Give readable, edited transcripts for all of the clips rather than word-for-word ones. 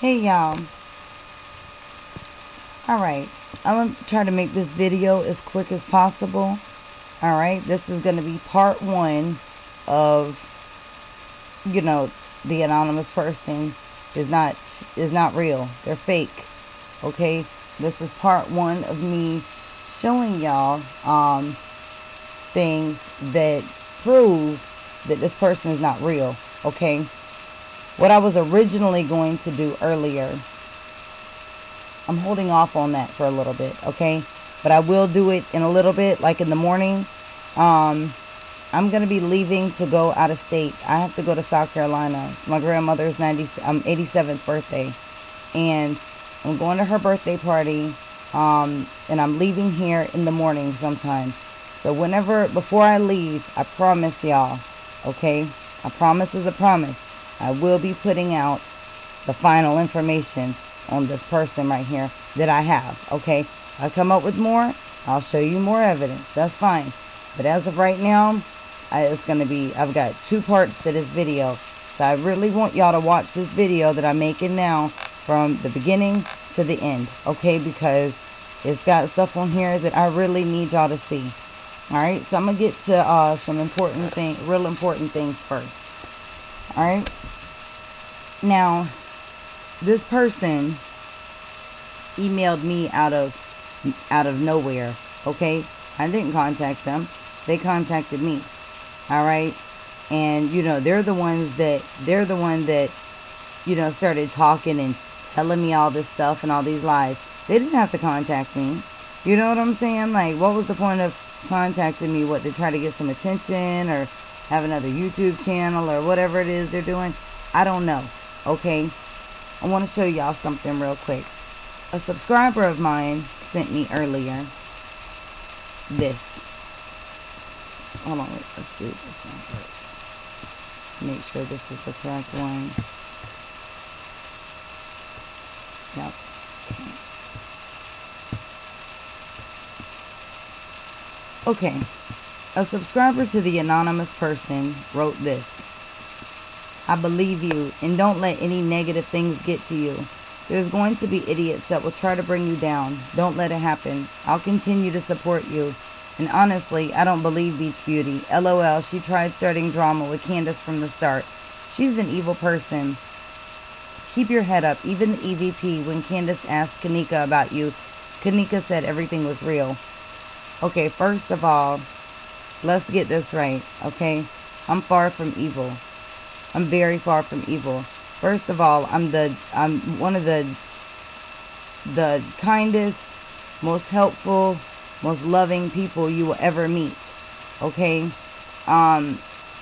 Hey y'all. Alright, I'm going to try to make this video as quick as possible. Alright, this is going to be part 1 of, the anonymous person is not real. They're fake. Okay, this is part 1 of me showing y'all things that prove that this person is not real. Okay, what I was originally going to do earlier, I'm holding off on that for a little bit, okay? But I will do it in a little bit, like in the morning. I'm going to be leaving to go out of state. I have to go to South Carolina. It's my grandmother's 87th birthday. And I'm going to her birthday party. And I'm leaving here in the morning sometime. So before I leave, I promise y'all, okay? A promise is a promise. I will be putting out the final information on this person right here that I have, okay? If I come up with more, I'll show you more evidence. That's fine. But as of right now, I've got 2 parts to this video. So I really want y'all to watch this video that I'm making now from the beginning to the end, okay? Because it's got stuff on here that I really need y'all to see. Alright, so I'm going to get to some real important things first. Alright, now this person emailed me out of nowhere. Okay, I didn't contact them, they contacted me. Alright, and they're the one that started talking and telling me all this stuff and all these lies. They didn't have to contact me. You know what I'm saying? Like, what was the point of contacting me? What, to try to get some attention or have another YouTube channel or whatever it is they're doing? I don't know. Okay, I want to show y'all something real quick. A subscriber of mine sent me earlier this. Hold on, wait, let's do this one first. Make sure this is the correct one. Yep. Okay. A subscriber to the anonymous person wrote this. I believe you, and don't let any negative things get to you. There's going to be idiots that will try to bring you down. Don't let it happen. I'll continue to support you. And honestly, I don't believe Beach Beauty. LOL, she tried starting drama with Candace from the start. She's an evil person. Keep your head up. Even the EVP, when Candace asked Kanika about you, Kanika said everything was real. Okay, first of all, let's get this right, okay? I'm far from evil. I'm very far from evil. First of all, I'm one of the kindest, most helpful, most loving people you will ever meet. Okay? And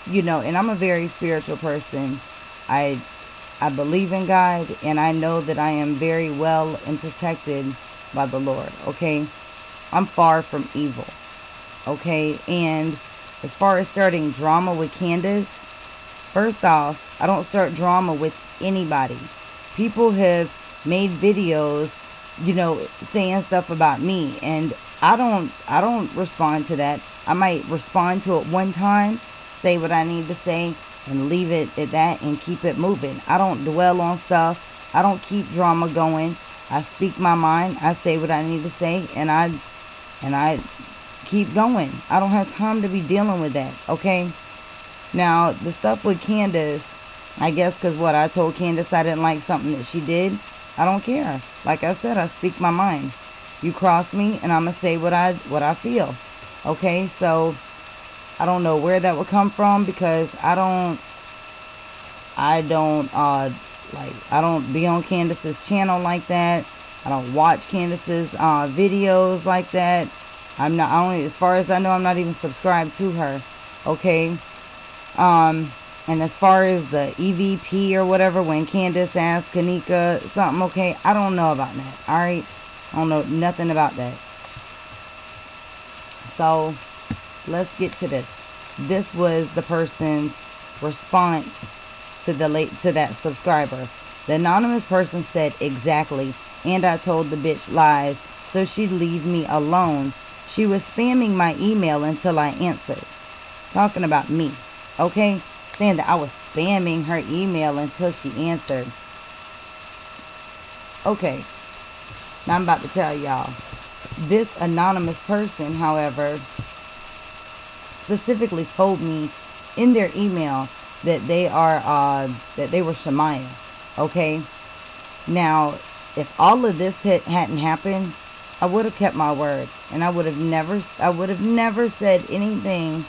I'm a very spiritual person. I believe in God, and I know that I am very well and protected by the Lord. Okay? I'm far from evil. Okay? And as far as starting drama with Candace, first off, I don't start drama with anybody. People have made videos, saying stuff about me, and I don't respond to that. I might respond to it one time, say what I need to say, and leave it at that and keep it moving. I don't dwell on stuff. I don't keep drama going. I speak my mind. I say what I need to say, and I keep going. I don't have time to be dealing with that, okay? Now, the stuff with Candace, I guess because I told Candace I didn't like something that she did. I don't care. Like I said, I speak my mind. You cross me, and I'm going to say what I feel. Okay, so I don't know where that would come from, because I don't be on Candace's channel like that. I don't watch Candace's videos like that. As far as I know, I'm not even subscribed to her. Okay. And as far as the EVP or whatever, when Candace asked Kanika something, okay, I don't know about that. Alright? I don't know nothing about that. So, let's get to this. This was the person's response to that subscriber. The anonymous person said, exactly, and I told the bitch lies, so she'd leave me alone. She was spamming my email until I answered. Talking about me. Okay? Saying that I was spamming her email until she answered. Okay, now I'm about to tell y'all. This anonymous person, however, specifically told me in their email that they were Shemaya. Okay? Now, if all of this hadn't happened, I would have kept my word, and I would have never said anything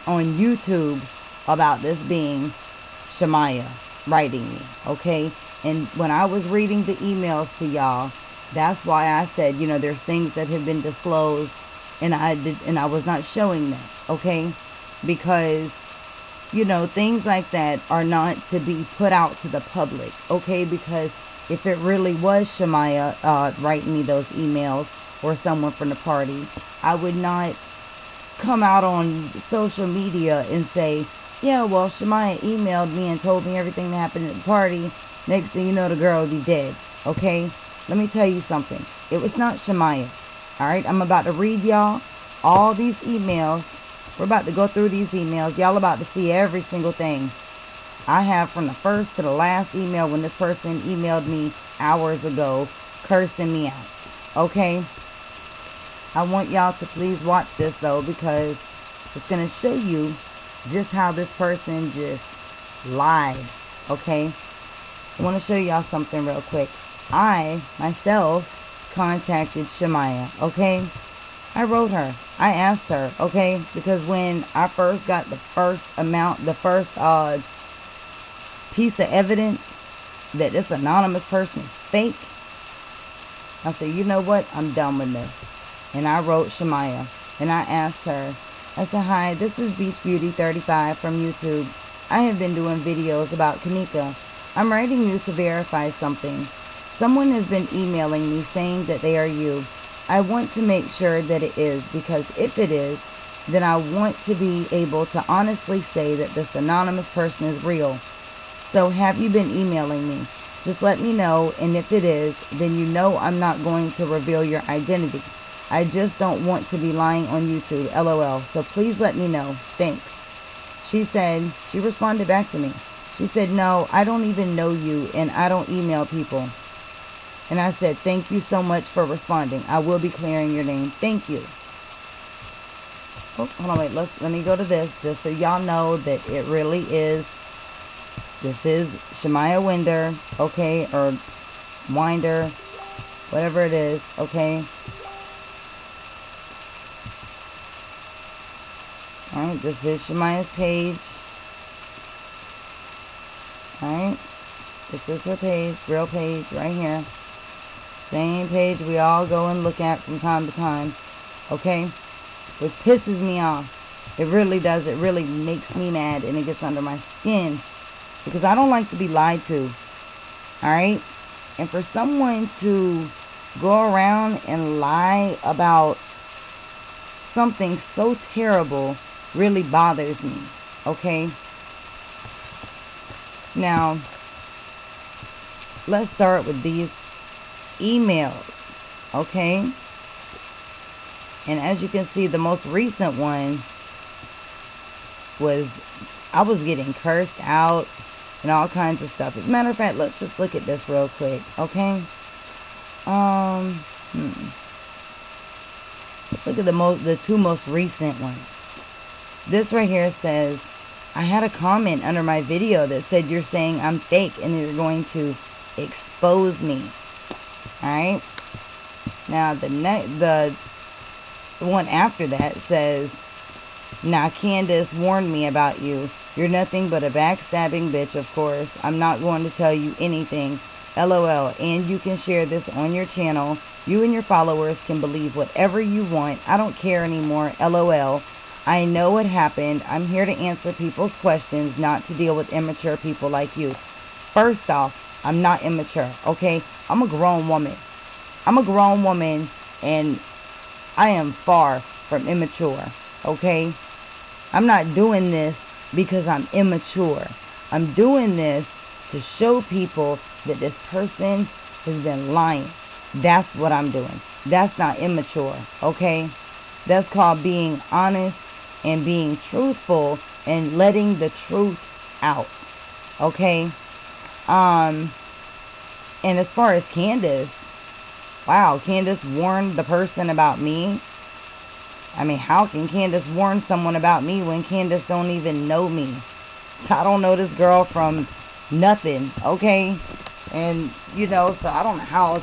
on YouTube about this being Shemaya writing me, okay? And when I was reading the emails to y'all, that's why I said, you know, there's things that have been disclosed, and I was not showing them, okay? Because, you know, things like that are not to be put out to the public, okay? Because if it really was Shemaya writing me those emails, or someone from the party, I would not come out on social media and say, yeah, well, Shemaya emailed me and told me everything that happened at the party. Next thing you know, the girl would be dead. Okay? Let me tell you something. It was not Shemaya. Alright? I'm about to read y'all all these emails. We're about to go through these emails. Y'all about to see every single thing I have from the first to the last email when this person emailed me hours ago cursing me out. Okay? I want y'all to please watch this though, because it's going to show you just how this person just lied. Okay? I want to show y'all something real quick. I myself contacted Shemaya. Okay? I wrote her. I asked her. Okay? Because when I first got the first piece of evidence that this anonymous person is fake, I said, you know what? I'm done with this. And I wrote Shemaya. And I asked her. I said, hi, this is Beach Beauty 35 from YouTube. I have been doing videos about Kanika. I'm writing you to verify something. Someone has been emailing me saying that they are you. I want to make sure that it is, because if it is, then I want to be able to honestly say that this anonymous person is real. So have you been emailing me? Just let me know, and if it is, then you know I'm not going to reveal your identity. I just don't want to be lying on YouTube, LOL. So please let me know. Thanks. She responded back to me. She said, no, I don't even know you, and I don't email people. And I said, thank you so much for responding. I will be clearing your name. Thank you. Oh, hold on, wait. Let me go to this, just so y'all know that it really is. This is Shemaya Winder, okay, or Winder, whatever it is, okay. Alright, this is Shemaya's page. Alright, this is her page, real page, right here. Same page we all go and look at from time to time, okay? Which pisses me off. It really does. It really makes me mad, and it gets under my skin. Because I don't like to be lied to. Alright? And for someone to go around and lie about something so terrible really bothers me. Okay? Now, let's start with these emails. Okay? And as you can see, the most recent one was, I was getting cursed out and all kinds of stuff. As a matter of fact, let's just look at this real quick, okay? Let's look at the two most recent ones. This right here says, I had a comment under my video that said you're saying I'm fake and you're going to expose me. Alright? Now, the one after that says, now Candace warned me about you. You're nothing but a backstabbing bitch, of course. I'm not going to tell you anything. LOL. And you can share this on your channel. You and your followers can believe whatever you want. I don't care anymore. LOL. I know what happened. I'm here to answer people's questions, not to deal with immature people like you. First off, I'm not immature, okay? I'm a grown woman. I'm a grown woman, and I am far from immature, okay? I'm not doing this because I'm immature. I'm doing this to show people that this person has been lying. That's what I'm doing. That's not immature, okay? That's called being honest and being truthful and letting the truth out, okay? And And as far as Candace, wow, Candace warned the person about me. I mean, how can Candace warn someone about me when Candace don't even know me? I don't know this girl from nothing, okay? And, you know, so I don't know how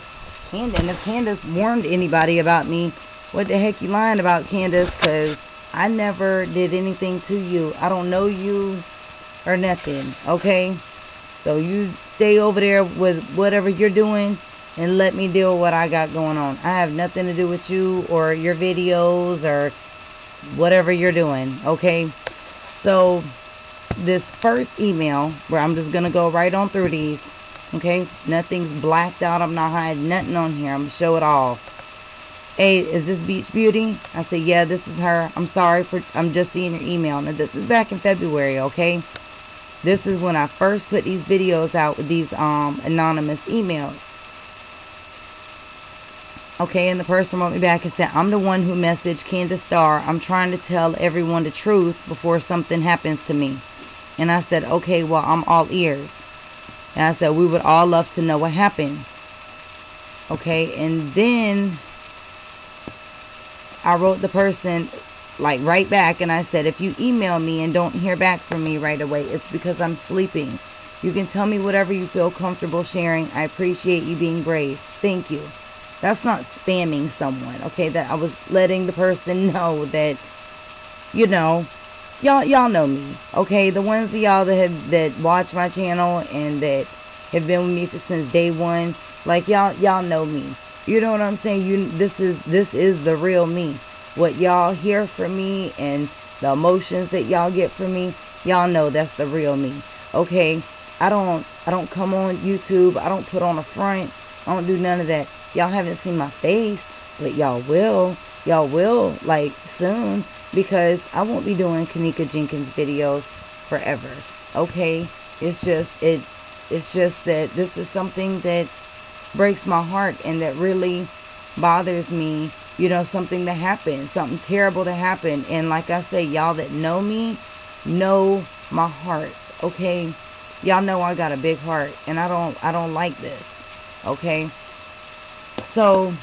Candace, and if Candace warned anybody about me, what the heck you lying about, Candace? Because I never did anything to you. I don't know you or nothing, okay? So you stay over there with whatever you're doing and let me deal with what I got going on. I have nothing to do with you or your videos or whatever you're doing, okay? So this first email, where I'm just going to go right on through these, okay? Nothing's blacked out. I'm not hiding nothing on here. I'm going to show it all. Hey, is this Beach Beauty? I said, yeah, this is her. I'm sorry for, I'm just seeing your email. Now, this is back in February, okay? This is when I first put these videos out with these anonymous emails. Okay, and the person wrote me back and said, I'm the one who messaged Candace Starr. I'm trying to tell everyone the truth before something happens to me. And I said, okay, well, I'm all ears. And I said, we would all love to know what happened. Okay, and then I wrote the person like right back, and I said, if you email me and don't hear back from me right away, it's because I'm sleeping. You can tell me whatever you feel comfortable sharing. I appreciate you being brave. Thank you. That's not spamming someone, okay? That I was letting the person know that, you know, y'all know me, okay? The ones of y'all that watch my channel and that have been with me since day one, like y'all know me. You know what I'm saying? This is the real me. What y'all hear from me and the emotions that y'all get from me, y'all know that's the real me. Okay? I don't come on YouTube. I don't put on a front. I don't do none of that. Y'all haven't seen my face, but y'all will. Y'all will, like, soon, because I won't be doing Kanika Jenkins videos forever. Okay? It's just that this is something that breaks my heart and that really bothers me. You know, something that happened, something terrible that happened. And like I say, y'all that know me know my heart, okay? Y'all know I got a big heart, and I don't like this, okay? So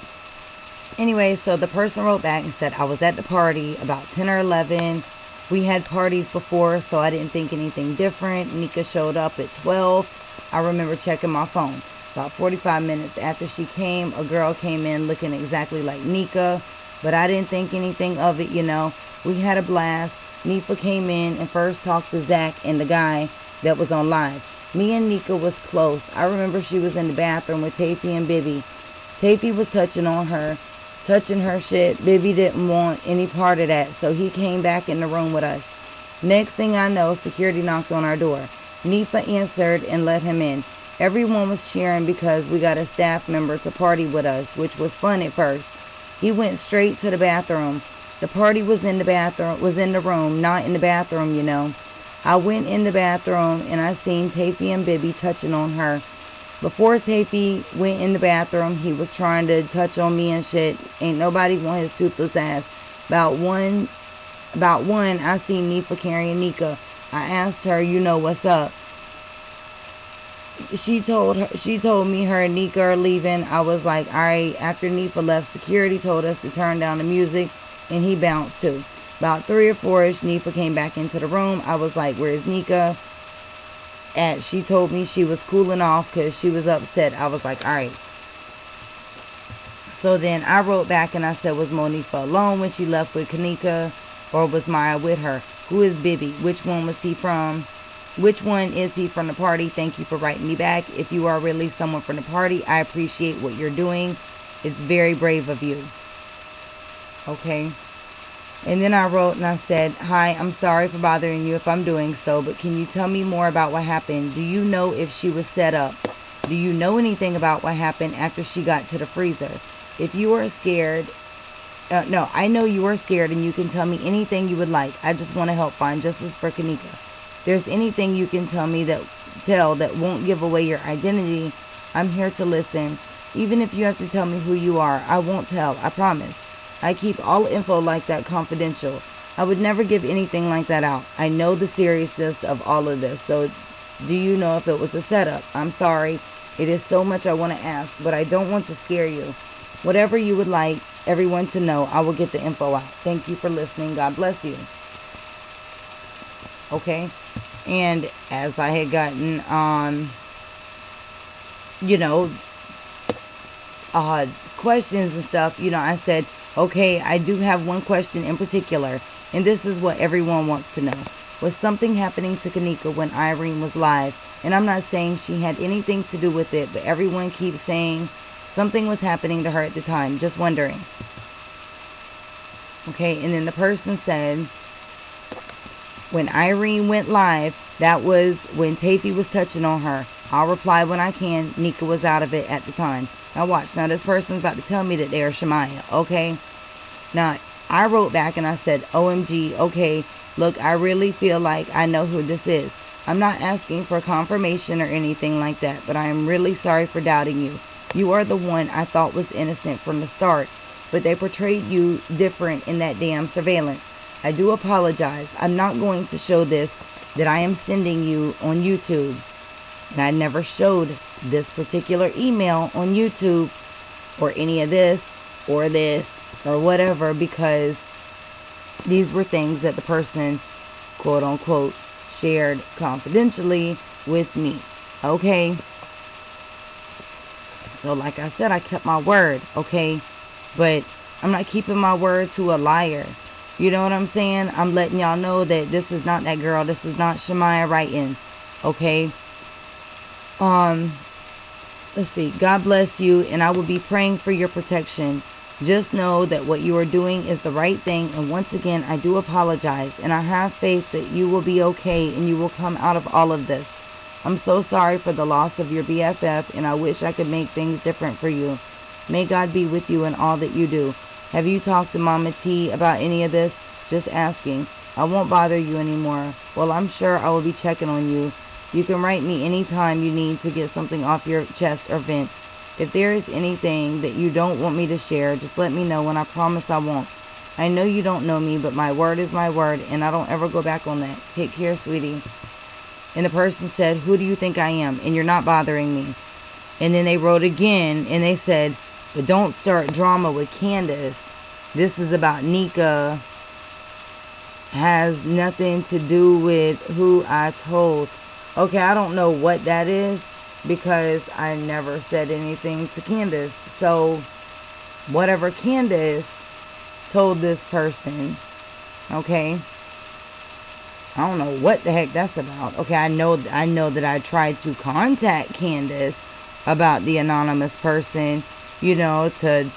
anyway, so the person wrote back and said, I was at the party about 10 or 11. We had parties before, so I didn't think anything different. Nika showed up at 12. I remember checking my phone. About 45 minutes after she came, a girl came in looking exactly like Nika, but I didn't think anything of it, you know. We had a blast. Nifa came in and first talked to Zach and the guy that was on live. Me and Nika was close. I remember she was in the bathroom with Tafy and Bibby. Tafy was touching her shit. Bibby didn't want any part of that, so he came back in the room with us. Next thing I know, security knocked on our door. Nifa answered and let him in. Everyone was cheering because we got a staff member to party with us, which was fun at first. He went straight to the bathroom. The party was in the room, not in the bathroom, you know. I went in the bathroom and I seen Tafy and Bibby touching on her. Before Tafy went in the bathroom, he was trying to touch on me and shit. Ain't nobody want his toothless ass. About one, I seen Nifa carrying Nika. I asked her, you know what's up? She told me her and Nika are leaving. I was like, all right. After Nifa left, security told us to turn down the music, and he bounced too. About 3 or 4ish, Nifa came back into the room. I was like, where's Nika? And she told me she was cooling off because she was upset. I was like, all right. So then I wrote back and I said, was Monifa alone when she left with Kanika, or was Maya with her? Who is Bibby? Which one was he from? Which one is he from the party? Thank you for writing me back. If you are really someone from the party, I appreciate what you're doing. It's very brave of you. Okay. And then I wrote and I said, hi, I'm sorry for bothering you if I'm doing so, but can you tell me more about what happened? Do you know if she was set up? Do you know anything about what happened after she got to the freezer? If you are scared, no, I know you are scared and you can tell me anything you would like. I just want to help find justice for Kanika. If there's anything you can tell me that won't give away your identity, I'm here to listen. Even if you have to tell me who you are, I won't tell, I promise. I keep all info like that confidential. I would never give anything like that out. I know the seriousness of all of this. So do you know if it was a setup? I'm sorry. It is so much I want to ask, but I don't want to scare you. Whatever you would like everyone to know, I will get the info out. Thank you for listening. God bless you. Okay. And as I had gotten, questions and stuff, I said, okay, I do have one question in particular, and this is what everyone wants to know. Was something happening to Kanika when Irene was live? And I'm not saying she had anything to do with it, but everyone keeps saying something was happening to her at the time. Just wondering. Okay, and then the person said, when Irene went live, that was when Tafy was touching on her. I'll reply when I can. Nika was out of it at the time. Now watch. Now this person's about to tell me that they're Shemaya. Okay. Now I wrote back and I said, OMG. Okay. Look, I really feel like I know who this is. I'm not asking for confirmation or anything like that, but I am really sorry for doubting you. You are the one I thought was innocent from the start, but they portrayed you different in that damn surveillance. I do apologize. I'm not going to show this that I am sending you on YouTube. And I never showed this particular email on YouTube or any of this or whatever, because these were things that the person, quote unquote, shared confidentially with me. Okay. So like I said, I kept my word. Okay. But I'm not keeping my word to a liar. You know what I'm saying? I'm letting y'all know that this is not that girl. This is not Shemaya writing. Okay. Let's see. God bless you, and I will be praying for your protection. Just know that what you are doing is the right thing, and once again, I do apologize, and I have faith that you will be okay and you will come out of all of this. I'm so sorry for the loss of your BFF, and I wish I could make things different for you. May God be with you in all that you do. Have you talked to Mama T about any of this? Just asking. I won't bother you anymore. Well, I'm sure I will be checking on you. You can write me anytime you need to get something off your chest or vent. If there is anything that you don't want me to share, just let me know, and I promise I won't. I know you don't know me, but my word is my word, and I don't ever go back on that. Take care, sweetie. And the person said, who do you think I am? And you're not bothering me. And then they wrote again, and they said, but don't start drama with Candace. This is about Nika. Has nothing to do with who I told. Okay, I don't know what that is, because I never said anything to Candace. So whatever Candace told this person, okay, I don't know what the heck that's about. Okay, I know that I tried to contact Candace about the anonymous person, to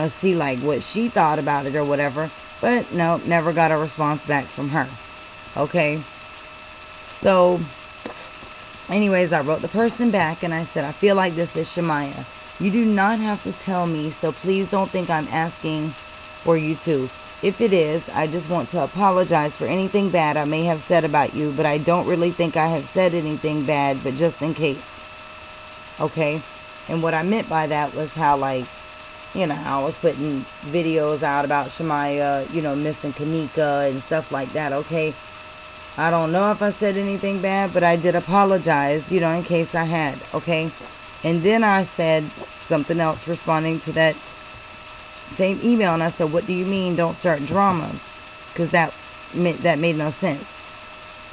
see like what she thought about it or whatever, but no, never got a response back from her. Okay, so anyways, I wrote the person back and I said, I feel like this is Shemaya. You do not have to tell me, so please don't think I'm asking for you to. If it is, I just want to apologize for anything bad I may have said about you, but I don't really think I have said anything bad, but just in case. Okay? And what I meant by that was how, like, how I was putting videos out about Shemaya, missing Kanika and stuff like that, okay? I don't know if I said anything bad, but I did apologize, in case I had, okay? And then I said something else responding to that same email, and I said, what do you mean don't start drama? Because that made no sense.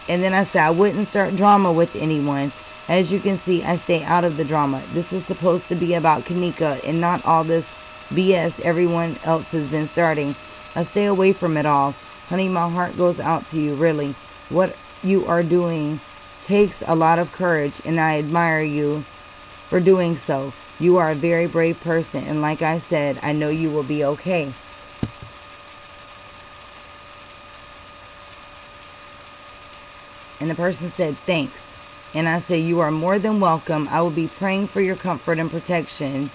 And then I said, I wouldn't start drama with anyone. As you can see, I stay out of the drama. This is supposed to be about Kanika and not all this BS everyone else has been starting. I stay away from it all. Honey, my heart goes out to you, really. What you are doing takes a lot of courage, and I admire you for doing so. You are a very brave person, and like I said, I know you will be okay. And the person said, thanks. And I said, you are more than welcome. I will be praying for your comfort and protection.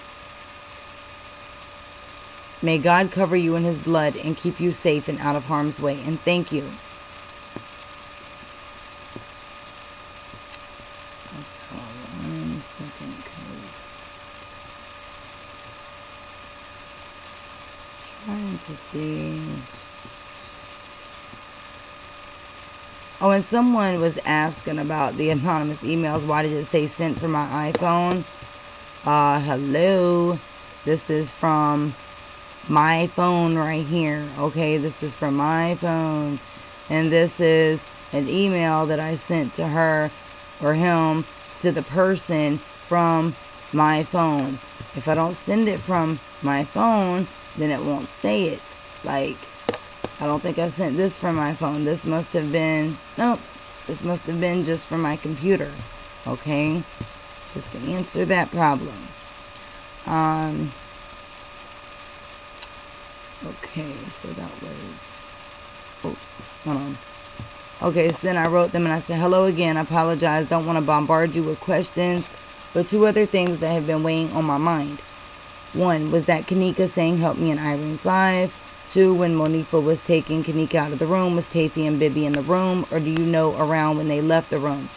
May God cover you in his blood and keep you safe and out of harm's way. And thank you. One second, because... trying to see. Okay, Oh, and someone was asking about the anonymous emails. Why did it say sent from my iPhone? Hello. This is from my phone right here. Okay, this is from my phone. And this is an email that I sent to her or him, to the person, from my phone. If I don't send it from my phone, then it won't say it. Like, I don't think I sent this from my phone. This must have been, nope, this must have been just from my computer. Okay, just to answer that problem. Okay, so that was, oh, hold on. Okay, so then I wrote them and I said, hello again, I apologize, don't want to bombard you with questions, but 2 other things that have been weighing on my mind. 1, was that Kanika saying help me in Irene's live? 2, when Monifa was taking Kanika out of the room, was Tafy and Bibi in the room, or do you know around when they left the room?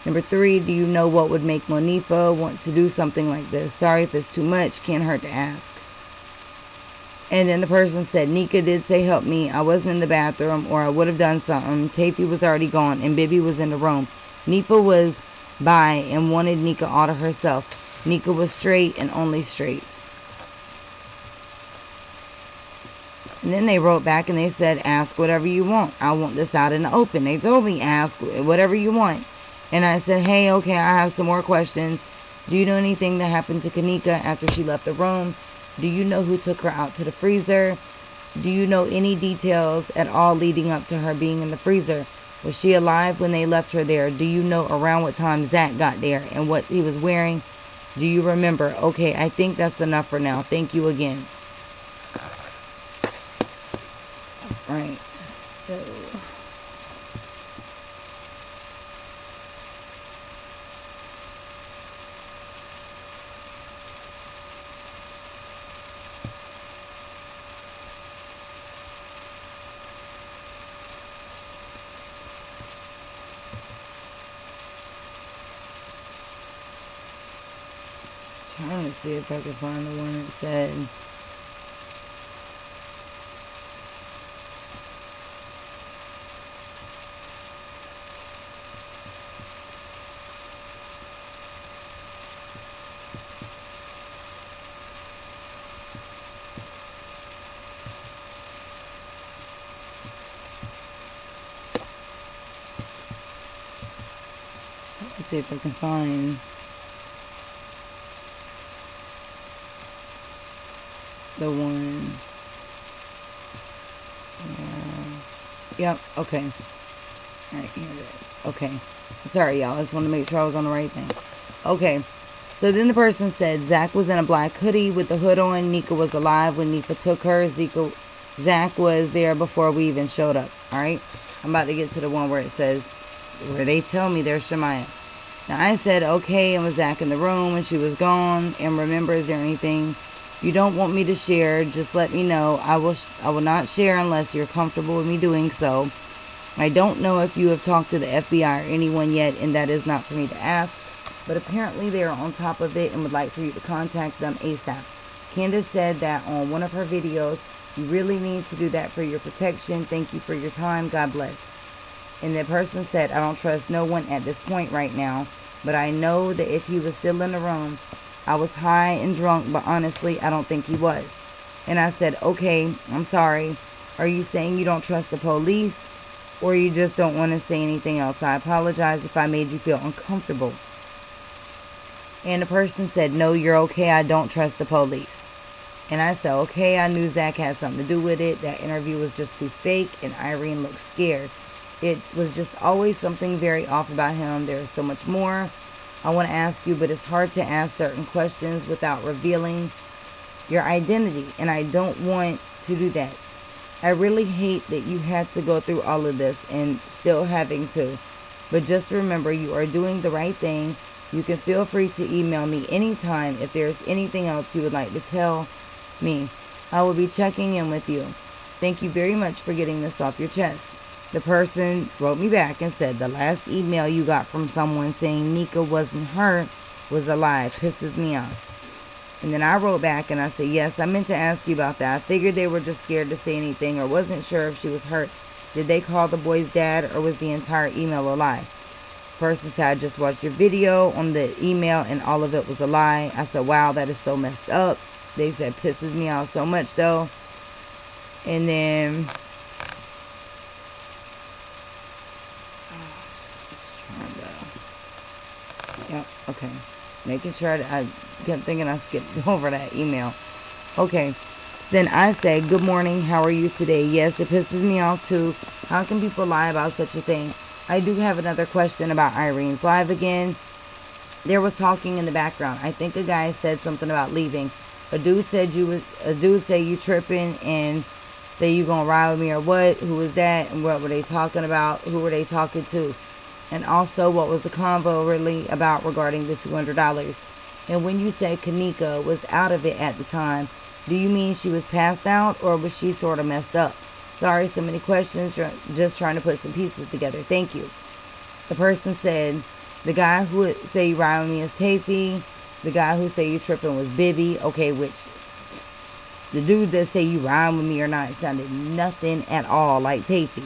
Number 3, do you know what would make Monifa want to do something like this? Sorry if it's too much, can't hurt to ask. And then the person said, Nika did say help me. I wasn't in the bathroom or I would have done something. Tafy was already gone and Bibi was in the room. Nifa was by and wanted Nika all to herself. Nika was straight and only straight. And then they wrote back and they said, ask whatever you want. I want this out in the open. They told me, ask whatever you want. And I said, hey, okay, I have some more questions. Do you know anything that happened to Kanika after she left the room? Do you know who took her out to the freezer? Do you know any details at all leading up to her being in the freezer? Was she alive when they left her there? Do you know around what time Zach got there and what he was wearing? Do you remember? Okay, I think that's enough for now. Thank you again. Alright, so... trying to see if I can find the one that said let's see if I can find the one. Yep, okay. Alright, here it is. Okay. Sorry, y'all. I just want to make sure I was on the right thing. Okay. So then the person said Zach was in a black hoodie with the hood on. Nika was alive when Nika took her. Zach was there before we even showed up. Alright? I'm about to get to the one where it says, where they tell me there's Shemaya. Now I said, okay, and was Zach in the room when she was gone? And remember, is there anything you don't want me to share? Just let me know. I will not share unless you're comfortable with me doing so. I don't know if you have talked to the FBI or anyone yet, and that is not for me to ask. But apparently they are on top of it and would like for you to contact them ASAP. Candace said that on one of her videos, you really need to do that for your protection. Thank you for your time. God bless. And the person said, I don't trust no one at this point right now, but I know that if he was still in the room, I was high and drunk, but honestly, I don't think he was. And I said, okay, I'm sorry. Are you saying you don't trust the police, or you just don't want to say anything else? I apologize if I made you feel uncomfortable. And the person said, no, you're okay. I don't trust the police. And I said, okay, I knew Zach had something to do with it. That interview was just too fake, and Irene looked scared. It was just always something very off about him. There is so much more I want to ask you, but it's hard to ask certain questions without revealing your identity, and I don't want to do that. I really hate that you had to go through all of this and still having to, but just remember, you are doing the right thing. You can feel free to email me anytime if there's anything else you would like to tell me. I will be checking in with you. Thank you very much for getting this off your chest. The person wrote me back and said the last email you got from someone saying Nika wasn't hurt was a lie. Pisses me off. And then I wrote back and I said, yes, I meant to ask you about that. I figured they were just scared to say anything or wasn't sure if she was hurt Did they call the boy's dad, or was the entire email a lie? Person said, I just watched your video on the email and all of it was a lie. I said, wow, that is so messed up. They said, pisses me off so much though. And then yep, okay. Just making sure that I kept thinking I skipped over that email. Okay. So then I say, good morning, how are you today? Yes, it pisses me off too. How can people lie about such a thing? I do have another question about Irene's live again. There was talking in the background. I think a guy said something about leaving. A dude said you tripping and say you gonna ride with me or what? Who was that? And what were they talking about? Who were they talking to? And also, what was the convo really about regarding the $200? And when you said Kanika was out of it at the time, do you mean she was passed out or was she sort of messed up? Sorry, so many questions. Just trying to put some pieces together. Thank you. The person said, the guy who would say you ride with me is Tafy. The guy who say you tripping was Bibby. Okay, which the dude that say you ride with me or not sounded nothing at all like Tafy.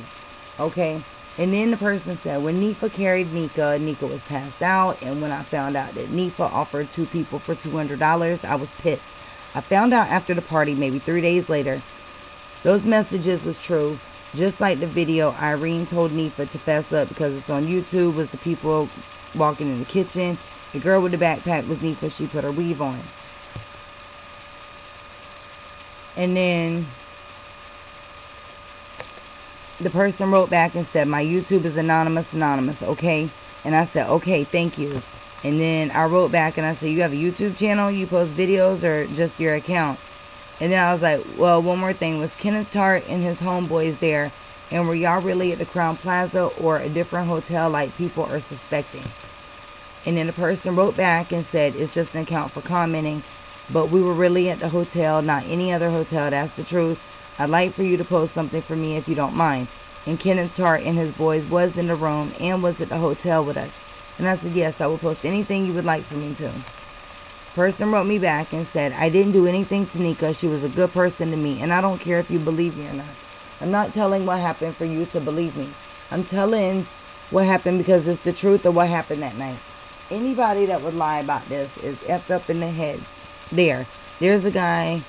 Okay. And then the person said, when Nifa carried Nika, Nika was passed out. And when I found out that Nifa offered 2 people for $200, I was pissed. I found out after the party, maybe 3 days later. Those messages was true. Just like the video Irene told Nifa to fess up because it's on YouTube, was the people walking in the kitchen. The girl with the backpack was Nifa. She put her weave on. And then the person wrote back and said, my YouTube is anonymous, okay? And I said, okay, thank you. And then I wrote back and I said, you have a YouTube channel? You post videos or just your account? And then I was like, well, one more thing. Was Kenneth Tart and his homeboys there? And were y'all really at the Crown Plaza or a different hotel like people are suspecting? And then the person wrote back and said, it's just an account for commenting. But we were really at the hotel, not any other hotel. That's the truth. I'd like for you to post something for me if you don't mind. And Kenneth Tart and his boys was in the room and was at the hotel with us. And I said, yes, I will post anything you would like for me to. Person wrote me back and said, I didn't do anything to Nika. She was a good person to me. And I don't care if you believe me or not. I'm not telling what happened for you to believe me. I'm telling what happened because it's the truth of what happened that night. Anybody that would lie about this is effed up in the head. There's a guy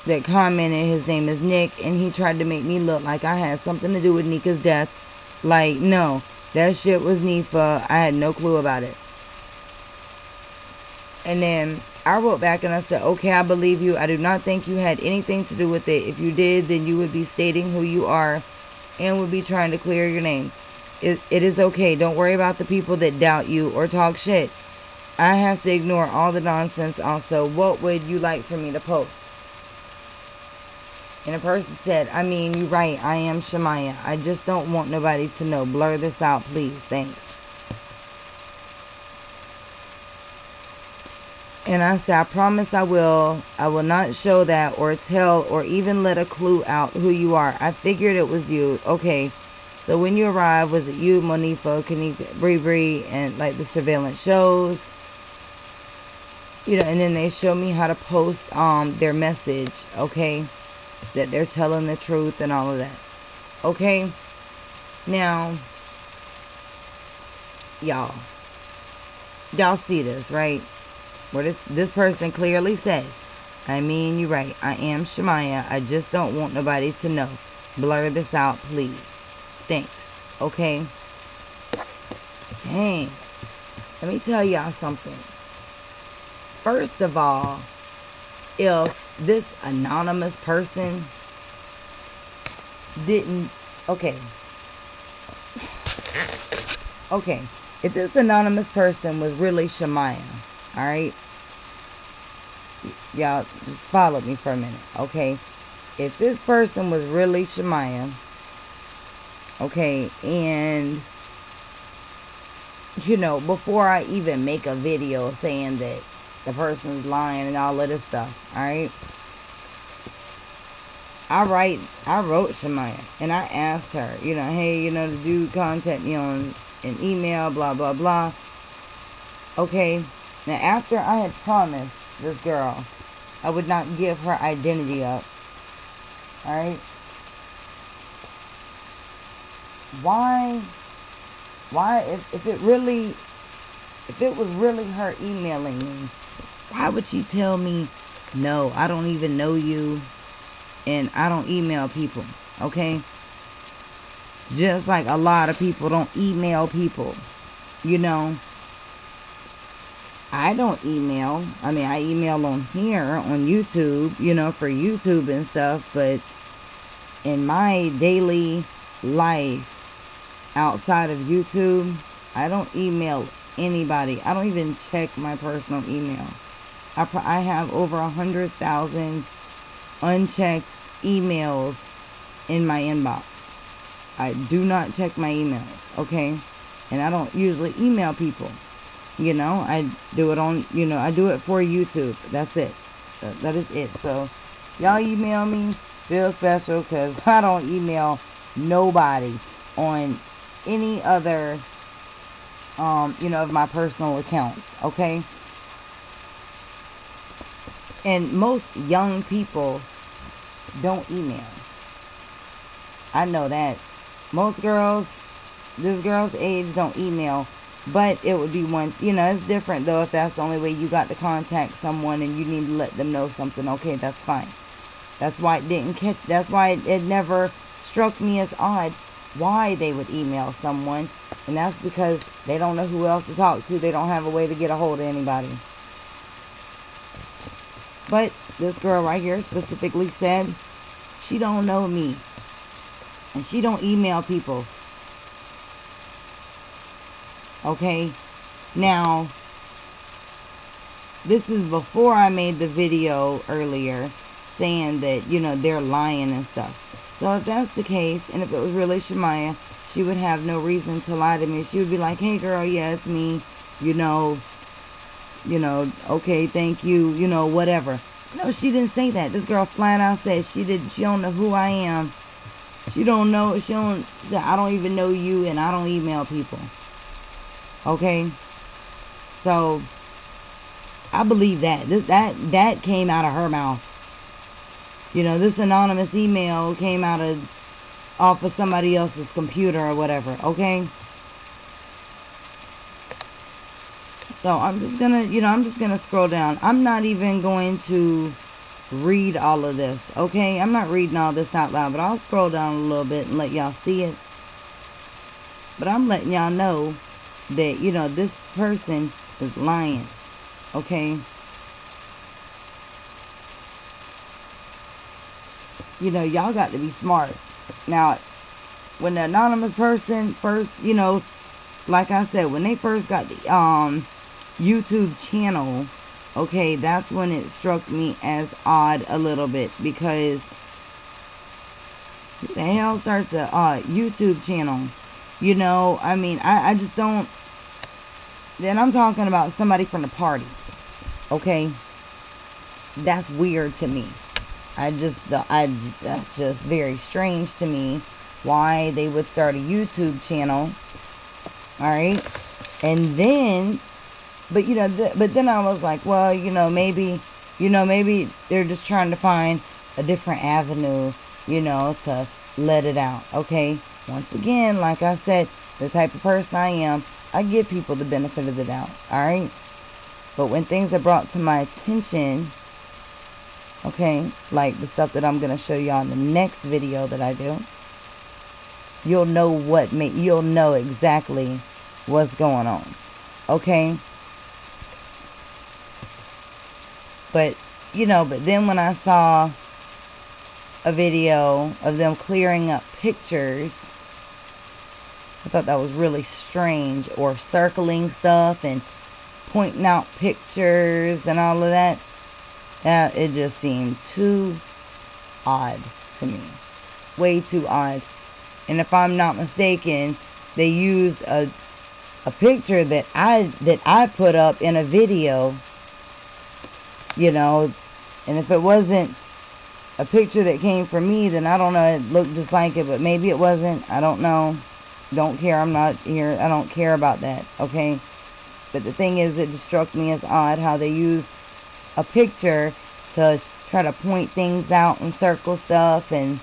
that commented, his name is Nick, and he tried to make me look like I had something to do with Nika's death. Like, no, that shit was Nifa. I had no clue about it. And then I wrote back and I said, okay, I believe you. I do not think you had anything to do with it. If you did, then you would be stating who you are and would be trying to clear your name. It is okay. Don't worry about the people that doubt you or talk shit. I have to ignore all the nonsense also. What would you like for me to post? And a person said, I mean, you're right. I am Shemaya. I just don't want nobody to know. Blur this out, please. Thanks. And I said, I promise I will. I will not show that or tell or even let a clue out who you are. I figured it was you. Okay. So when you arrived, was it you, Monifa, Kanika, Bree, and like the surveillance shows? You know, and then they show me how to post their message, okay? That they're telling the truth and all of that. Okay? Now, y'all see this, right? Where this person clearly says, I mean, you're right. I am Shemaya. I just don't want nobody to know. Blur this out, please. Thanks. Okay? Dang. Let me tell y'all something. First of all, if this anonymous person didn't... Okay. If this anonymous person was really Shemaya, alright? Y'all just follow me for a minute, okay? If this person was really Shemaya, okay, and, you know, before I even make a video saying that the person's lying and all of this stuff, alright? I wrote Shemaya, and I asked her, you know, hey, you know, did you contact me on an email, blah, blah, blah. Okay, now after I had promised this girl I would not give her identity up, alright? why, if it was really her emailing me, why would she tell me, no, I don't even know you, and I don't email people, okay? Just like a lot of people don't email people, you know. I don't email. I mean, I email on here, on YouTube, you know, for YouTube and stuff, but in my daily life outside of YouTube, I don't email anybody. I don't even check my personal email. I have over 100,000 unchecked emails in my inbox. I do not check my emails, okay? And I don't usually email people. You know, I do it on, you know, I do it for YouTube. That's it. That is it. So, y'all email me, feel special, because I don't email nobody on any other, you know, of my personal accounts, okay? And most young people don't email. I know that. Most girls, this girl's age, don't email. But it would be one, you know, it's different though if that's the only way you got to contact someone and you need to let them know something. Okay, that's fine. That's why it didn't catch, that's why it never struck me as odd why they would email someone. And that's because they don't know who else to talk to. They don't have a way to get a hold of anybody. But this girl right here specifically said she don't know me. And she don't email people. Okay. Now, this is before I made the video earlier saying that, you know, they're lying and stuff. So if that's the case, and if it was really Shemaya, she would have no reason to lie to me. She would be like, hey girl, yeah, it's me. You know, okay, thank you, you know, whatever. No, she didn't say that. This girl flat out said she don't know who I am. She don't know, I don't even know you, and I don't email people. Okay? So, I believe that. That came out of her mouth. You know, this anonymous email came off of somebody else's computer or whatever, okay? So, I'm just gonna scroll down. I'm not even going to read all of this, okay? I'm not reading all this out loud, but I'll scroll down a little bit and let y'all see it. But I'm letting y'all know that, you know, this person is lying, okay? You know, y'all got to be smart. Now, when the anonymous person first, you know, like I said, when they first got the YouTube channel, okay, that's when it struck me as odd a little bit, because who the hell starts a YouTube channel? You know, I mean, I just don't. Then I'm talking about somebody from the party, okay? That's weird to me. That's just very strange to me why they would start a YouTube channel. All right, and then, but you know, but then I was like, well, you know, maybe they're just trying to find a different avenue, you know, to let it out. Okay, once again, like I said, the type of person I am, I give people the benefit of the doubt. All right, but when things are brought to my attention, okay, like the stuff that I'm gonna show y'all in the next video that I do, you'll know exactly what's going on. Okay, but you know, but then when I saw a video of them clearing up pictures, I thought that was really strange, or circling stuff and pointing out pictures and all of that. It just seemed too odd to me. Way too odd. And if I'm not mistaken, they used a picture that I put up in a video, you know, and if it wasn't a picture that came from me, then I don't know, it looked just like it, but maybe it wasn't. I don't know. Don't care. I'm not here. I don't care about that, okay? But the thing is, it just struck me as odd how they used a picture to try to point things out and circle stuff, and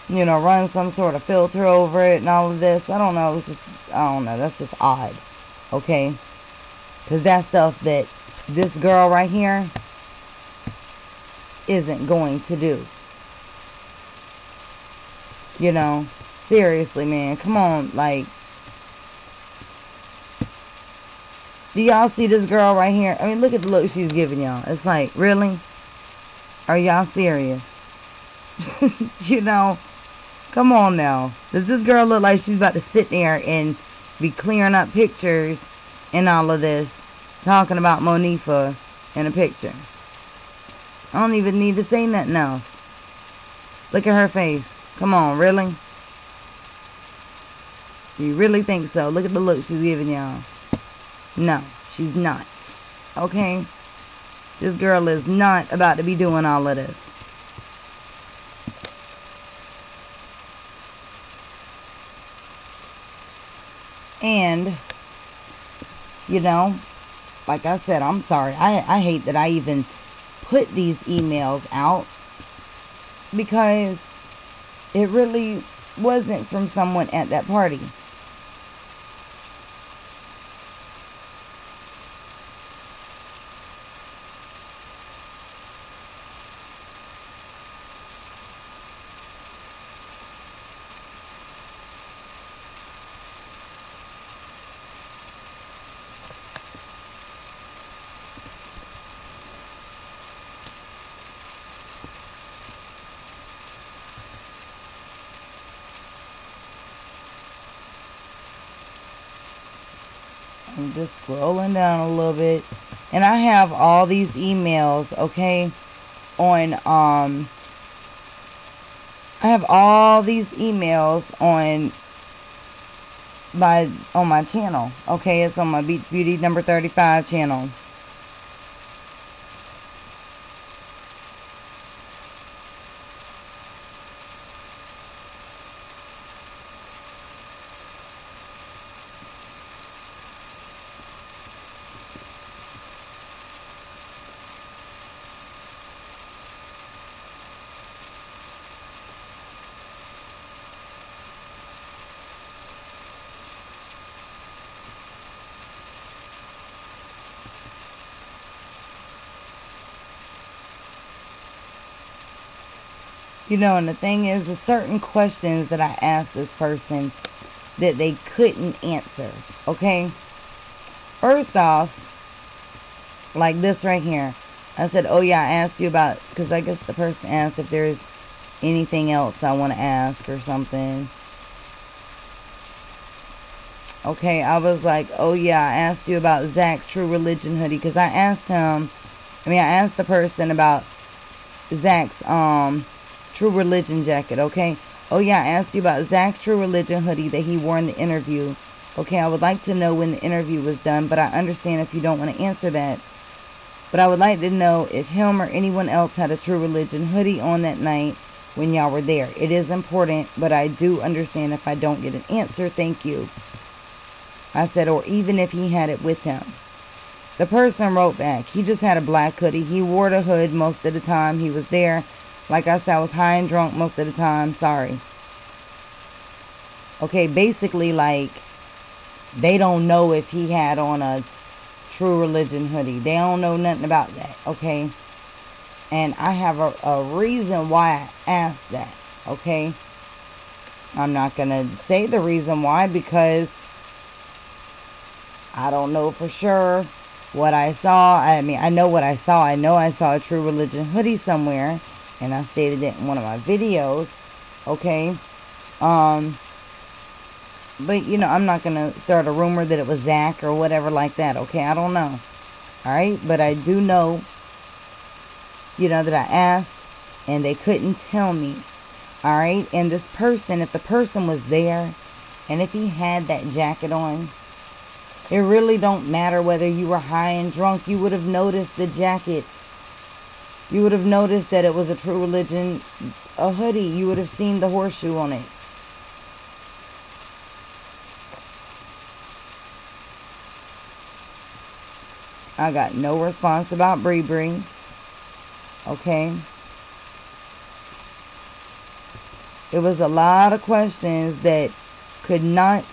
you know, run some sort of filter over it and all of this. I don't know. It's just, I don't know. That's just odd. Okay? Because that's stuff that this girl right here isn't going to do. You know? Seriously, man. Come on. Like, do y'all see this girl right here? I mean, look at the look she's giving y'all. It's like, really? Are y'all serious? You know? Come on now. Does this girl look like she's about to sit there and be clearing up pictures and all of this, talking about Monifa in a picture? I don't even need to say nothing else. Look at her face. Come on, really? You really think so? Look at the look she's giving y'all. No, she's not. Okay? This girl is not about to be doing all of this. And, you know, like I said, I'm sorry. I hate that I even put these emails out, because it really wasn't from someone at that party. I'm just scrolling down a little bit, and I have all these emails, okay, on I have all these emails on my channel, okay? It's on my Beach Beauty number 35 channel. You know, and the thing is, there's certain questions that I asked this person that they couldn't answer, okay? First off, like this right here. I said, oh yeah, I asked you about, because I guess the person asked if there's anything else I want to ask or something. Okay, I was like, oh yeah, I asked you about Zach's True Religion hoodie, because I asked the person about Zach's, True Religion jacket, okay? Oh yeah, I asked you about Zach's True Religion hoodie that he wore in the interview. Okay, I would like to know when the interview was done, but I understand if you don't want to answer that. But I would like to know if him or anyone else had a True Religion hoodie on that night when y'all were there. It is important, but I do understand if I don't get an answer. Thank you. I said, or even if he had it with him. The person wrote back, he just had a black hoodie. He wore the hood most of the time he was there. Like I said, I was high and drunk most of the time. Sorry. Okay, basically, like, they don't know if he had on a True Religion hoodie. They don't know nothing about that, okay? And I have a reason why I asked that, okay? I'm not going to say the reason why, because I don't know for sure what I saw. I mean, I know what I saw. I know I saw a True Religion hoodie somewhere. And I stated it in one of my videos, okay? But, you know, I'm not going to start a rumor that it was Zach or whatever like that, okay? I don't know, all right? But I do know, you know, that I asked, and they couldn't tell me, all right? And this person, if the person was there, and if he had that jacket on, it really don't matter whether you were high and drunk. You would have noticed the jacket. You would have noticed that it was a True Religion, a hoodie. You would have seen the horseshoe on it. I got no response about Bree. Okay. It was a lot of questions that could not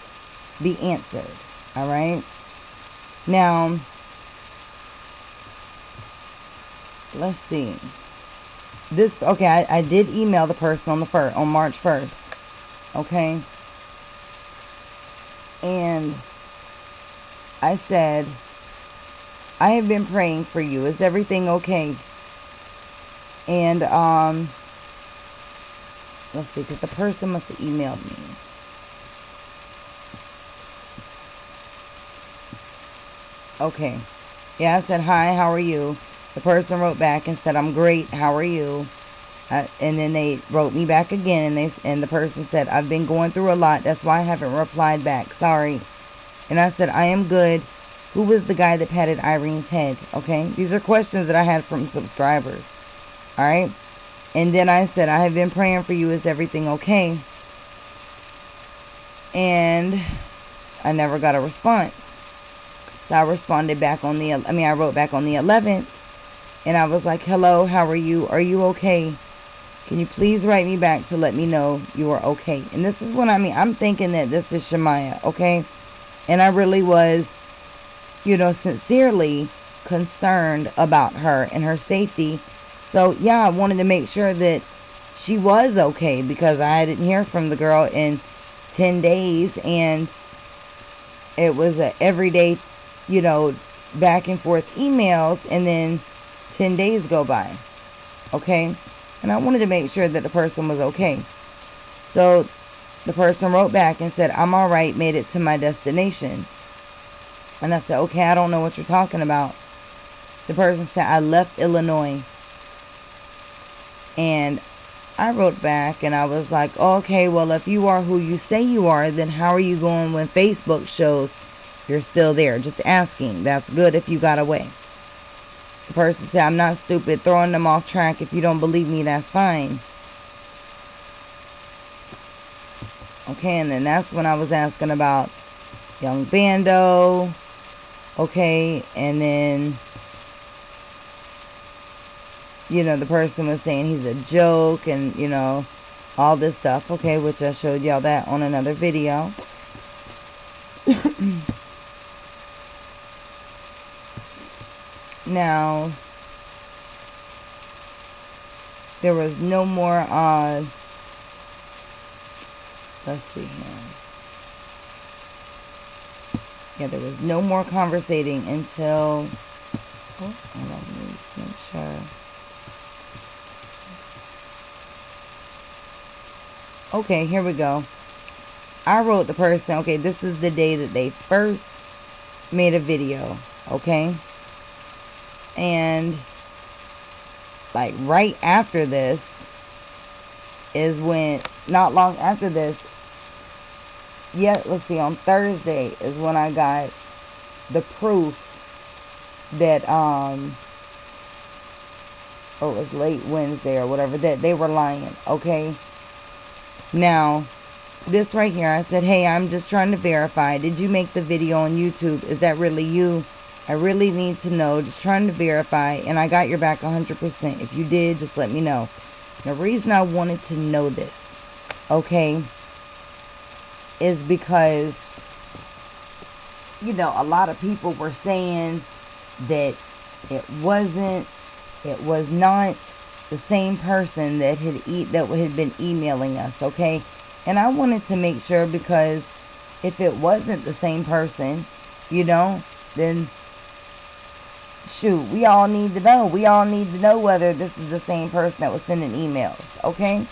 be answered. All right. Now, let's see. I did email the person on March 1st. Okay. And I said, I have been praying for you. Is everything okay? And, let's see, because the person must have emailed me. Okay. Yeah, I said, hi, how are you? The person wrote back and said, I'm great, how are you? And then they wrote me back again, and the person said, I've been going through a lot. That's why I haven't replied back. Sorry. And I said, I am good. Who was the guy that patted Irene's head? Okay. These are questions that I had from subscribers. All right. And then I said, I have been praying for you. Is everything okay? And I never got a response. So I responded back on the, I wrote back on the 11th. And I was like, hello, how are you? Are you okay? Can you please write me back to let me know you are okay? And this is what I'm thinking that this is Shemaya, okay? And I really was, sincerely concerned about her and her safety. So, yeah, I wanted to make sure that she was okay, because I didn't hear from the girl in 10 days. And it was a everyday, back and forth emails. And then 10 days go by. Okay? And I wanted to make sure that the person was okay. So the person wrote back and said, I'm all right, made it to my destination. And I said, okay, I don't know what you're talking about. The person said, I left Illinois. And I wrote back and I was like, okay, well, if you are who you say you are, then how are you going when Facebook shows you're still there? Just asking. That's good if you got away. The person said, I'm not stupid, throwing them off track. If you don't believe me, that's fine. Okay, and then that's when I was asking about Young Bando. Okay, and then, the person was saying he's a joke and, all this stuff. Okay, which I showed y'all that on another video. Now, there was no more, let's see here. Yeah, there was no more conversating until, hold on, let me just make sure. Okay, here we go. I wrote the person, okay, this is the day that they first made a video, okay? And like right after this is when, not long after this, let's see, on Thursday is when I got the proof that, it was late Wednesday or whatever, that they were lying, okay? Now, this right here, I said, hey, I'm just trying to verify. Did you make the video on YouTube? Is that really you? I really need to know, just trying to verify, and I got your back 100%. If you did, just let me know. The reason I wanted to know this, okay, is because, a lot of people were saying that it was not the same person that had been emailing us, okay? And I wanted to make sure, because if it wasn't the same person, then shoot, we all need to know. We all need to know whether this is the same person that was sending emails, okay?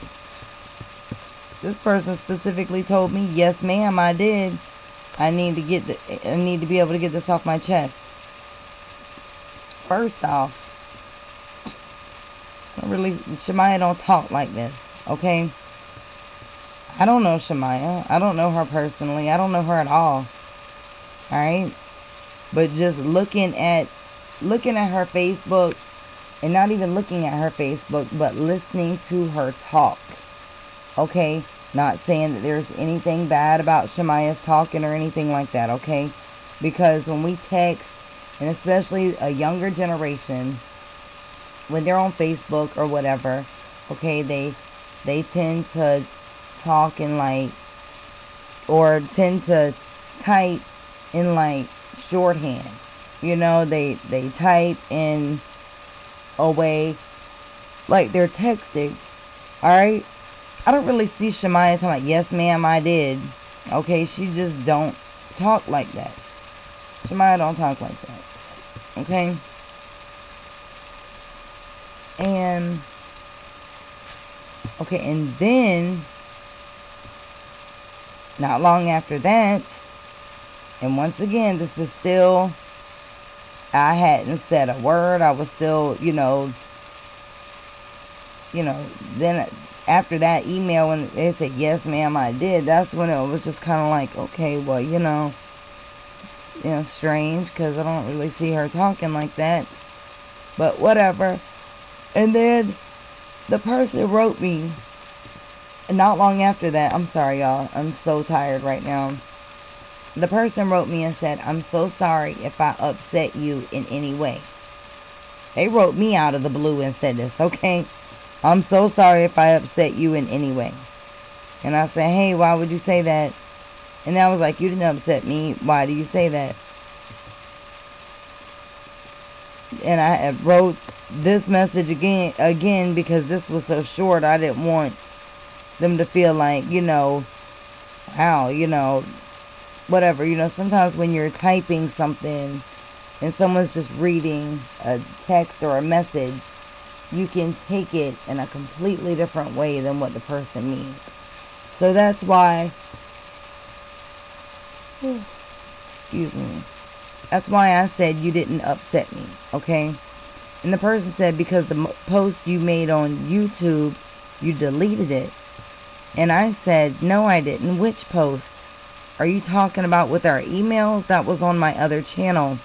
This person specifically told me, yes, ma'am, I did. I need to be able to get this off my chest. First off, Shemaya don't talk like this, okay? I don't know Shemaya. I don't know her personally. I don't know her at all. Alright? But just looking at her Facebook, and not even looking at her Facebook, but listening to her talk. Okay? Not saying that there's anything bad about Shemaya's talking or anything like that, okay? Because when we text, and especially a younger generation, when they're on Facebook or whatever, okay, they tend to talk in like, or tend to type in like shorthand. You know, they type in a way like they're texting. Alright? I don't really see Shemaya talking like, yes ma'am, I did. Okay, she just don't talk like that. Shemaya don't talk like that. Okay? And then not long after that, and once again, this is still, I hadn't said a word. I was still, then after that email, when they said, yes, ma'am, I did, that's when it was just kind of like, okay, well, strange, because I don't really see her talking like that, but whatever. And then the person wrote me, and not long after that, I'm sorry, y'all, I'm so tired right now. The person wrote me and said, I'm so sorry if I upset you in any way. They wrote me out of the blue and said this, okay? I'm so sorry if I upset you in any way. And I said, hey, why would you say that? And I was like, you didn't upset me. Why do you say that? And I wrote this message again because this was so short. I didn't want them to feel like, wow, whatever. Sometimes when you're typing something and someone's just reading a text or a message, you can take it in a completely different way than what the person means. So that's why, excuse me, that's why I said you didn't upset me, okay? And the person said because the post you made on YouTube, you deleted it. And I said, no, I didn't. Which post? Are you talking about with our emails? That was on my other channel.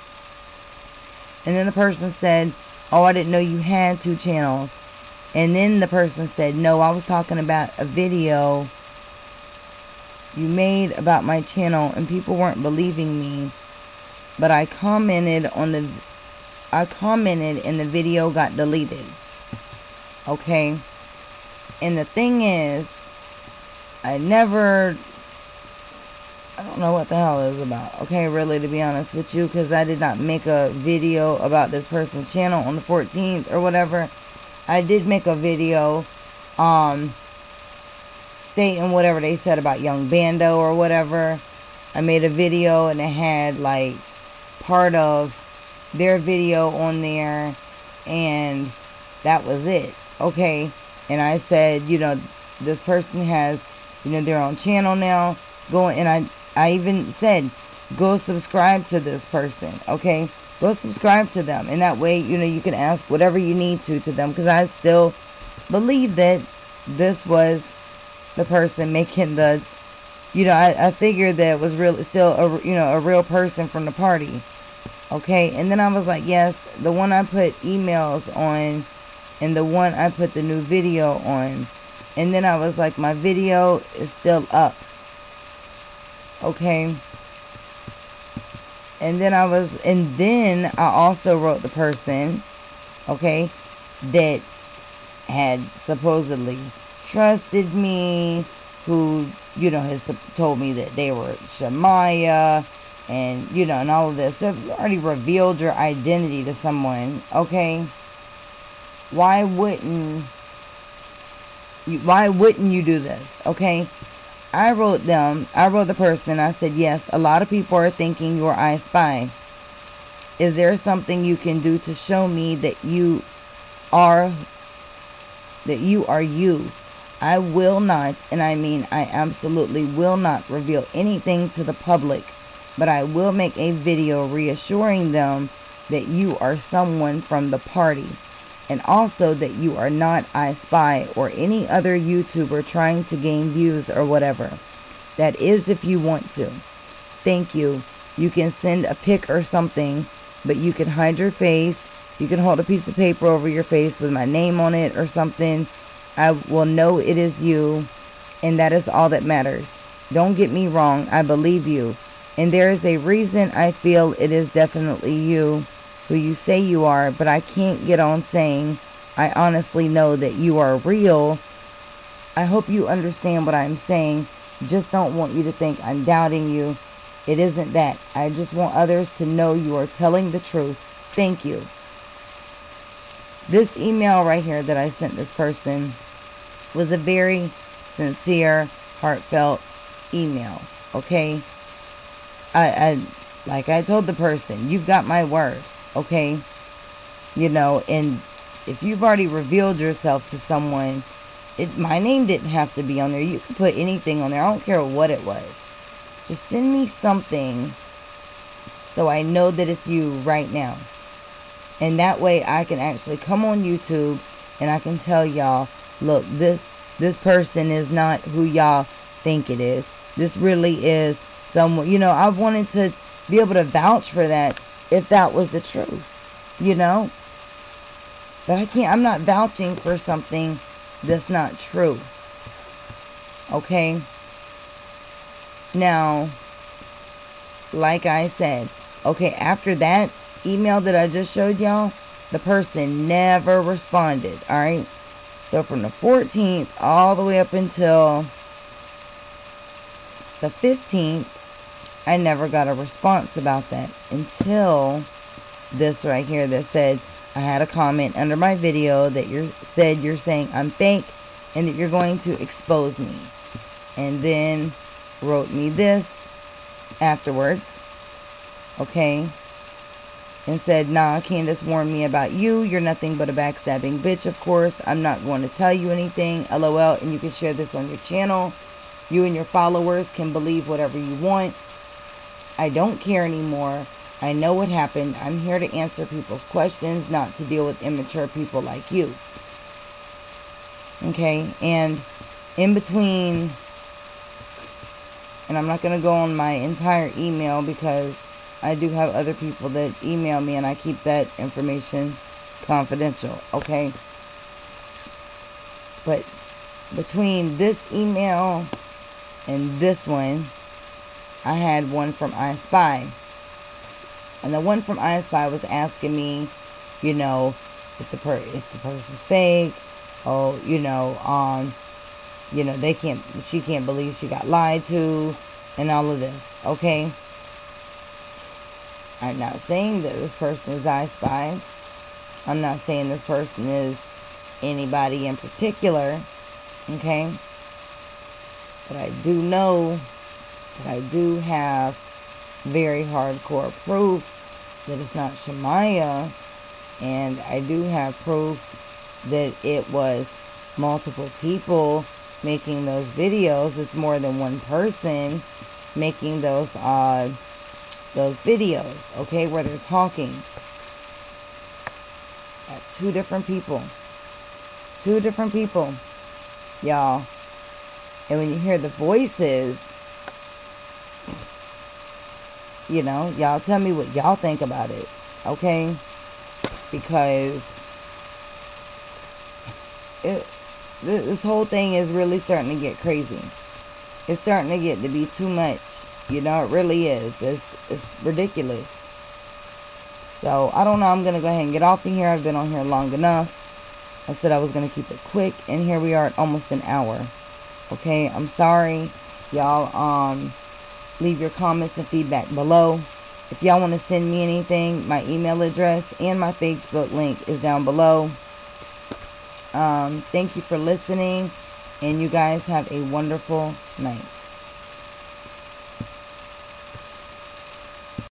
And then the person said, oh, I didn't know you had 2 channels. And then the person said, no, I was talking about a video you made about my channel and people weren't believing me. But I commented and the video got deleted. Okay? And the thing is, I don't know what the hell it is about, okay, really, to be honest with you, because I did not make a video about this person's channel on the 14th or whatever. I did make a video stating whatever they said about Young Bando or whatever. I made a video and it had like part of their video on there, and that was it, okay? And I said, this person has, their own channel now. And I even said, go subscribe to this person, okay? Go subscribe to them. And that way, you can ask whatever you need to them. Because I still believe that this was the person making the, I figured that it was still a real person from the party. Okay? And then I was like, yes, the one I put emails on and the one I put the new video on. And then I was like, my video is still up. Okay. And then I also wrote the person, okay, that had supposedly trusted me, who, has told me that they were Shemaya, and, and all of this. So if you already revealed your identity to someone, okay, why wouldn't you do this, okay? I wrote the person, and I said, yes, a lot of people are thinking you're I Spy. Is there something you can do to show me that you are you? I will not, and I mean I absolutely will not reveal anything to the public, but I will make a video reassuring them that you are someone from the party. And also that you are not I Spy or any other YouTuber trying to gain views or whatever. That is if you want to. Thank you. You can send a pic or something, but you can hide your face. You can hold a piece of paper over your face with my name on it or something. I will know it is you, and that is all that matters. Don't get me wrong. I believe you. And there is a reason I feel it is definitely you, who you say you are, but I can't get on saying I honestly know that you are real I hope you understand what I'm saying. Just don't want you to think I'm doubting you. It isn't that. I just want others to know you are telling the truth. Thank you. This email right here that I sent this person was a very sincere, heartfelt email. Okay? Like I told the person, you've got my word. Okay? You know, and if you've already revealed yourself to someone, my name didn't have to be on there. You could put anything on there. I don't care what it was. Just send me something so I know that it's you right now. And that way I can actually come on YouTube and I can tell y'all, look, this person is not who y'all think it is. This really is someone, you know, I wanted to be able to vouch for that if that was the truth, you know. But I can't, I'm not vouching for something that's not true. Okay? Now, like I said, okay, after that email that I just showed y'all, the person never responded, alright? So from the 14th all the way up until the 15th, I never got a response about that until this right here that said, I had a comment under my video that you're saying I'm fake and that you're going to expose me. And then wrote me this afterwards, okay, and said, nah, Candace warned me about you. You're nothing but a backstabbing bitch, of course. I'm not going to tell you anything, LOL, and you can share this on your channel. You and your followers can believe whatever you want. I don't care anymore. I know what happened. I'm here to answer people's questions, not to deal with immature people like you. Okay, and in between, and I'm not going to go on my entire email because I do have other people that email me and I keep that information confidential, okay? But between this email and this one, I had one from I Spy. And the one from I Spy was asking me, you know, if the person's fake, oh, you know, she can't believe she got lied to, and all of this, okay? I'm not saying that this person is I Spy. I'm not saying this person is anybody in particular, okay? But I do know that I do have very hardcore proof that it's not Shamaya, and I do have proof that it was multiple people making those videos. It's more than one person making those videos, okay, where they're talking at two different people, y'all. And when you hear the voices, you know, y'all tell me what y'all think about it, okay? Because this whole thing is really starting to get crazy. It's starting to get to be too much. You know, it really is. It's ridiculous. So, I don't know. I'm going to go ahead and get off of here. I've been on here long enough. I said I was going to keep it quick. And here we are at almost an hour. Okay, I'm sorry. Y'all, leave your comments and feedback below. If y'all want to send me anything, my email address and my Facebook link is down below. Thank you for listening. And you guys have a wonderful night.